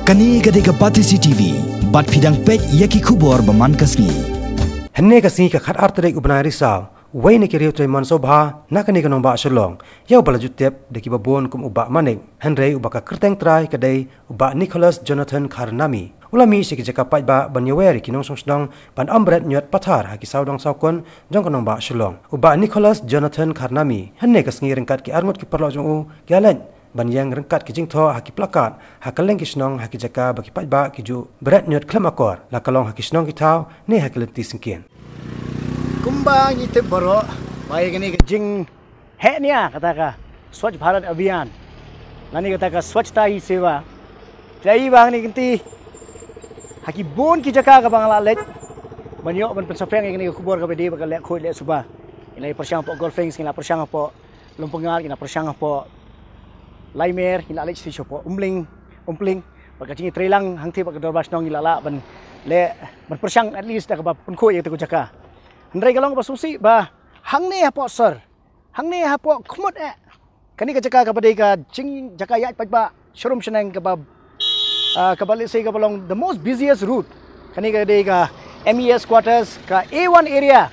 Kani gade ka Pati CTV, bat pidang pet yaki kubor baman kasni. Henne kasni ka khat artrek ubnai risau, wai ne kiriu trai man sobha, nakani ka nomba shalong, yau bala jutep de ki babon kum uba manek, Henry ubaka kerteng trai kadai uba Nicholas Jonathan Karnami. Ulami si kijaka pajba ban yaweri kinong songsdong ban ambret nyot pathar haki saudong saukon jong kanong ba shalong. Uba Nicholas Jonathan Karnami, henne kasni ringkat ki arngot ki perlo jong u, galan ban yang rengkat ki jingtho haki plakat hakaleng ki snong haki jaka baki pajba ki ju berat nyot klemakor la kalong haki snong ki tau ne haki lenti singkien kumbang ite baro bai gani ke jing he nia kata ka Swachh Bharat Abhiyan nani kata ka swachhta hi seva tai bang ni kinti haki bon ki jaka ka bang la let banyo ban pensapeng gani ke kubor ka bedi bakal le khoi le suba ilai persyang po golfing sing la persyang po lumpengar kina persyang po Laimer hina lech si chopo umpling baka jingi trelang hangti baka dorbas nong ilala ban le ban persyang at least ka ba punko ye te ko jaka ndrai galong ba susi ba hangne hapo sir hangne hapo khumot kani ka jaka ka badai ka jing jaka ya pajba showroom shenang ka ba ka bale sei ka balong the most busiest route kani ka dei ka MES quarters ka A1 area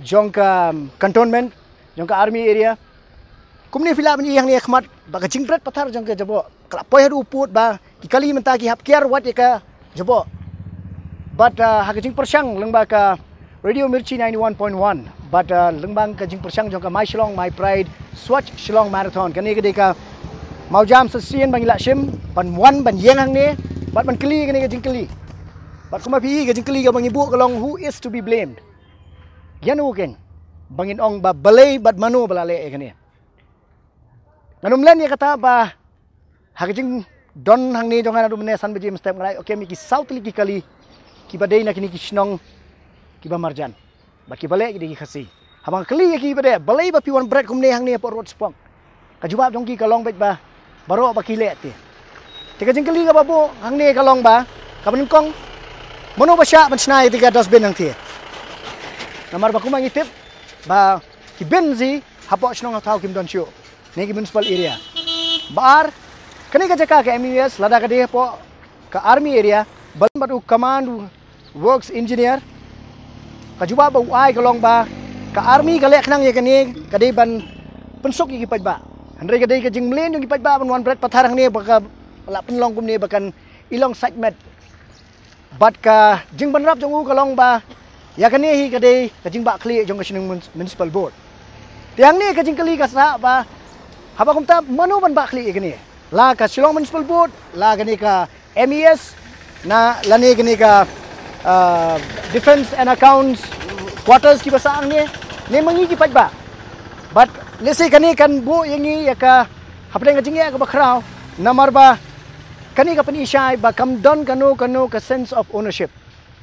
jong ka cantonment jong ka army area kumni fila bani yang ni khmat ba ka jingpret pathar jong ke jabo kala poi hadu put ba ki kali menta ki hap care wat ka jabo but ha ka jing persyang lengba ka radio mirchi 91.1 but lengbang ka jing persyang jong ka my shillong my pride Swachh Shillong marathon kani ke deka maujam sesien bangila shim ban wan ban yang hang ni bat ban keli kani ka jing keli bat kuma pi ka jing keli ka bangibu kalong who is to be blamed yanu ken bangin ong ba balai bat manu balale kani Nanumlen ya kata ba hakijing don hang ni jongan adu mene san beji step ngai okay mi ki south li ki kali ki badai na kini ki snong ki ba marjan ba ki bale ki khasi habang kali ki bade balai ba piwan bread kumne hang ni po road spong ka jubab jong ki kalong bet ba baro ba ki le te ka jing kali ka babu hang ni kalong ba ka ban kong mono ba sha ban snai ti ka dustbin hang ti namar ba kumang itip ba ki benzi hapo snong thau kim don chu Negi municipal area. Bar, kani ka jaka ka MES lada ka de po ka army area ban batu command works engineer ka juba ba uai ka long ba ka army ka lek nang ye kani ka de ban pensuk gi pajba andre ka de ka jing mlen gi pajba ban wan bret patharang ni ba ka la penlong kum ni bakan ilong segment bat ka jing ban rap jong u ka long ba ya kani hi ka de ka jing ba kli jong ka sinung municipal board tiang ni ka jing kali ka sa ba Haba kumta manu ban bakli igni la ka Shillong Municipal Board la gani ka MES na lani gani ka Defense and Accounts quarters ki basaang ni mangi ki pajba but lesi kani kan bu yangi ya ka hapdeng ka jingi ka bakrao namar ba kani ka pani shai ba kam don kanu ka sense of ownership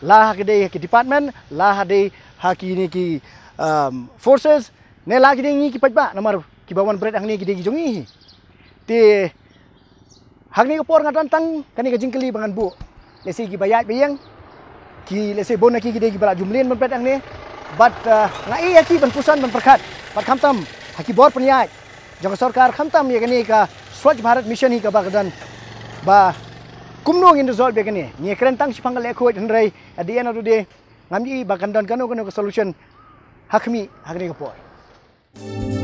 la hade ki department la hade haki ni ki forces ne la ki pajba namar ki bawan bread hangni gidi jongi ti hangni ko por ngatan tang kani ka jingkeli bangan bu lesi ki bayat bayang ki lesi bona ki gidi ki bala jumlin bread hangni but ngai ya ki ban pusan ban perkhat pat khamtam haki bor panyai jong sarkar khamtam ye kani ka Swachh Bharat mission hi ka bagdan ba kumno in resolve be kani ni krentang sipang le khoi hnrai at the end of the day ngamji ba kandan kanu ka solution hakmi hagni ka por